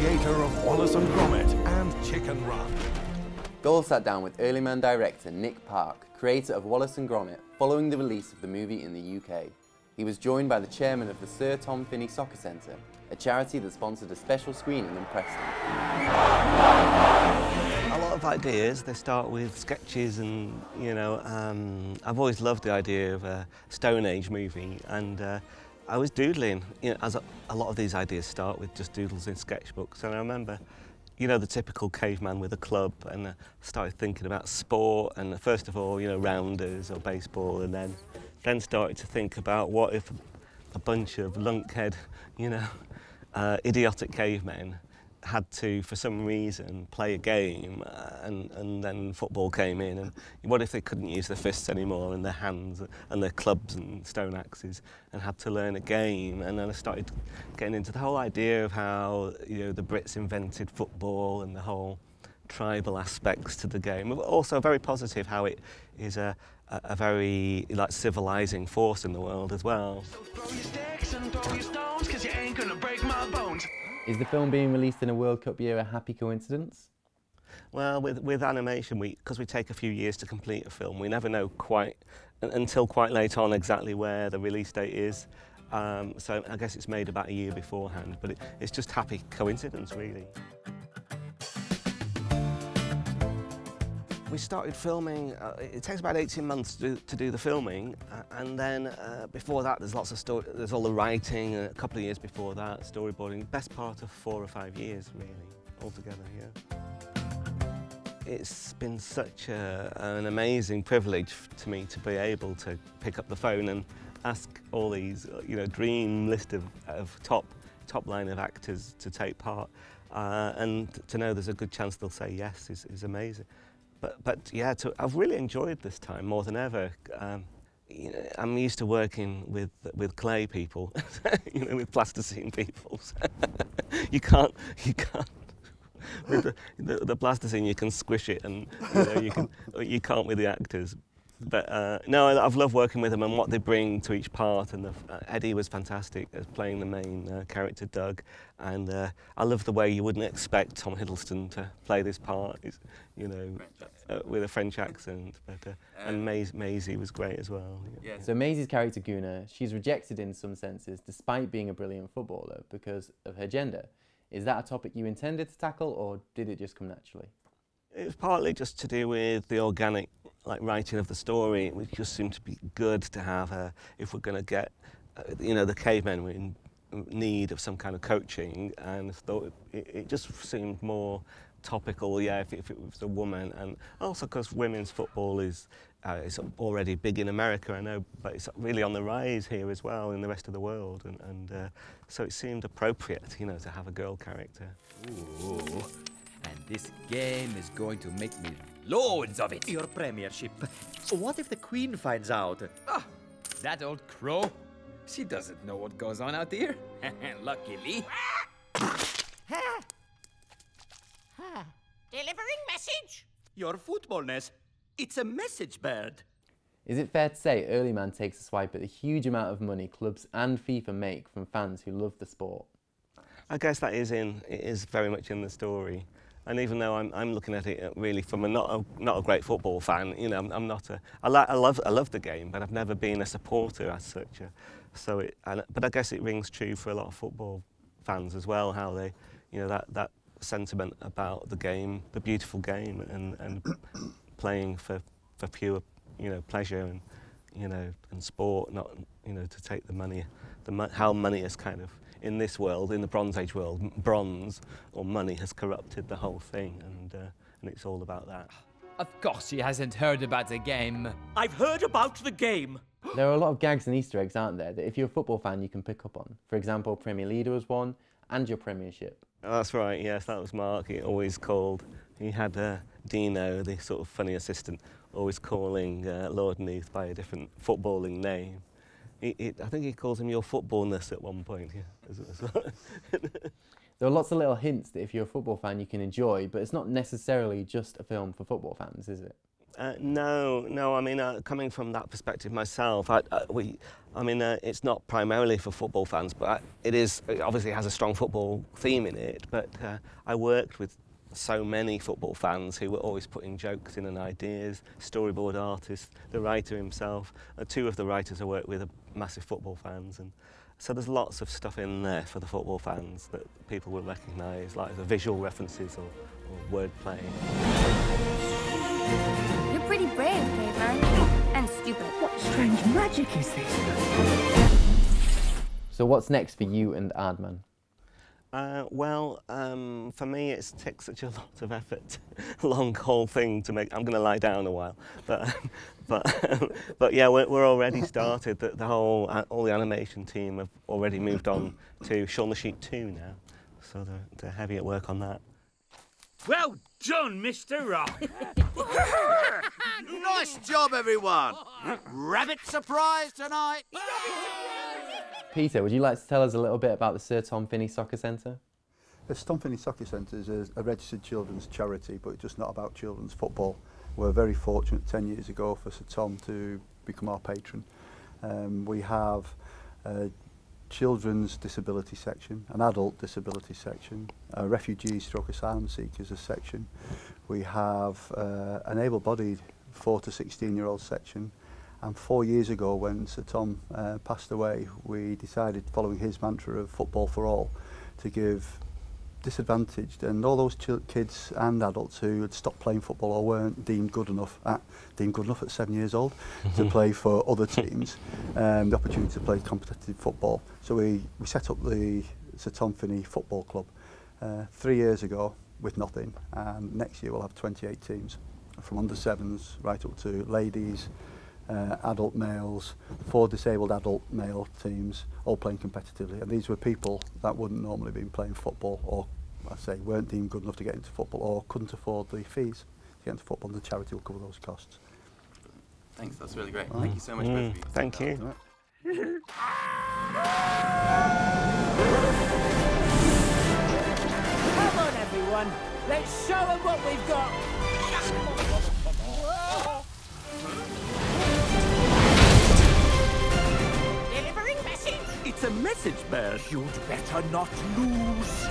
creator of Wallace and Gromit and Chicken Run. Dole sat down with Early Man director Nick Park, creator of Wallace and Gromit, following the release of the movie in the UK. He was joined by the chairman of the Sir Tom Finney Soccer Centre, a charity that sponsored a special screening in Preston. A lot of ideas, they start with sketches and, you know, I've always loved the idea of a Stone Age movie, and I was doodling, you know, as a lot of these ideas start with just doodles in sketchbooks, and I remember, you know, the typical caveman with a club, and I started thinking about sport, and first of all, you know, rounders or baseball, and then started to think about what if a bunch of lunkhead, you know, idiotic cavemen had to, for some reason, play a game, and then football came in, and what if they couldn't use their fists anymore and their hands and their clubs and stone axes and had to learn a game? And then I started getting into the whole idea of how, you know, the Brits invented football and the whole tribal aspects to the game. Also very positive how it is a very, like, civilizing force in the world as well. So throw your sticks and throw your stones, 'cause you ain't gonna break my bones. Is the film being released in a World Cup year a happy coincidence? Well, with animation, because we take a few years to complete a film, we never know until quite late on exactly where the release date is. So I guess it's made about a year beforehand, but it's just happy coincidence, really. We started filming, it takes about 18 months to do the filming, and then before that there's lots of there's all the writing, a couple of years before that, storyboarding, best part of 4 or 5 years really, altogether, yeah. It's been such an amazing privilege to me to be able to pick up the phone and ask all these, you know, dream list of top line of actors to take part, and to know there's a good chance they'll say yes is amazing. But yeah, I've really enjoyed this time more than ever. You know, I'm used to working with clay people, you know, with plasticine people. you can't. With the plasticine, you can squish it, and you know, you can't with the actors. But no, I've loved working with them and what they bring to each part. And Eddie was fantastic as playing the main character, Doug. And I love the way you wouldn't expect Tom Hiddleston to play this part, you know, with a French accent. But, and Maisie was great as well. Yeah. So Maisie's character, Guna, she's rejected in some senses, despite being a brilliant footballer, because of her gender. Is that a topic you intended to tackle, or did it just come naturally? It was partly just to do with the organic, like, writing of the story. It just seemed to be good to have if we're going to get, you know, the cavemen were in need of some kind of coaching, and I thought it just seemed more topical, yeah, if it was a woman, and also because women's football is it's already big in America, I know, but it's really on the rise here as well in the rest of the world, and so it seemed appropriate, you know, to have a girl character. Ooh. And this game is going to make me loads of it. Your premiership. What if the Queen finds out? Ah, that old crow. She doesn't know what goes on out here. Luckily. Delivering message? Your footballness. It's a message bird. Is it fair to say Early Man takes a swipe at the huge amount of money clubs and FIFA make from fans who love the sport? I guess that it is very much in the story. And even though I'm looking at it really from not a great football fan, you know, I love the game, but I've never been a supporter as such. But I guess it rings true for a lot of football fans as well, how they, you know, that sentiment about the game, the beautiful game, and playing for pure, you know, pleasure and, you know, and sport, not, you know, to take the money, how money is kind of, in this world, in the Bronze Age world, bronze or money has corrupted the whole thing, and it's all about that. Of course he hasn't heard about the game. I've heard about the game. There are a lot of gags and Easter eggs, aren't there, that if you're a football fan you can pick up on. For example, Premier Leader was one, and your Premiership. Oh, that's right, yes, that was Mark. He always called, he had Dino, the sort of funny assistant, always calling Lord Neath by a different footballing name. I think he calls him your footballness at one point. Yeah. There are lots of little hints that if you're a football fan you can enjoy, but it's not necessarily just a film for football fans, is it? No. I mean, coming from that perspective myself, it's not primarily for football fans, but it obviously has a strong football theme in it. But I worked with so many football fans who were always putting jokes in and ideas, storyboard artists, the writer himself. Two of the writers I worked with are massive football fans, and so there's lots of stuff in there for the football fans that people will recognise, like the visual references or wordplay. You're pretty brave, caveman. And stupid. What strange magic is this? So what's next for you and Aardman? For me, it takes such a lot of effort, long whole thing to make. I'm going to lie down a while, but yeah, we're already started. All the animation team have already moved on to Shaun the Sheep 2 now, so they're heavy at work on that. Well done, Mr. Rock. Nice job, everyone. Rabbit surprise tonight. Peter, would you like to tell us a little bit about the Sir Tom Finney Soccer Centre? The Tom Finney Soccer Centre is a registered children's charity, but it's just not about children's football. We're very fortunate 10 years ago for Sir Tom to become our patron. We have a children's disability section, an adult disability section, a refugee/asylum seekers section. We have an able-bodied 4 to 16-year-old section. And 4 years ago, when Sir Tom passed away, we decided, following his mantra of football for all, to give disadvantaged and all those kids and adults who had stopped playing football or weren't deemed good enough at 7 years old to play for other teams, the opportunity to play competitive football. So we set up the Sir Tom Finney Football Club 3 years ago with nothing, and next year we'll have 28 teams, from under 7s right up to ladies, adult males, 4 disabled adult male teams, all playing competitively. And these were people that wouldn't normally be playing football, or I say weren't deemed good enough to get into football, or couldn't afford the fees to get into football, and the charity will cover those costs. Thanks, that's really great. Thank you so much, both of you. Thank you. Come on, everyone. Let's show them what we've got. It's a message bird. You'd better not lose.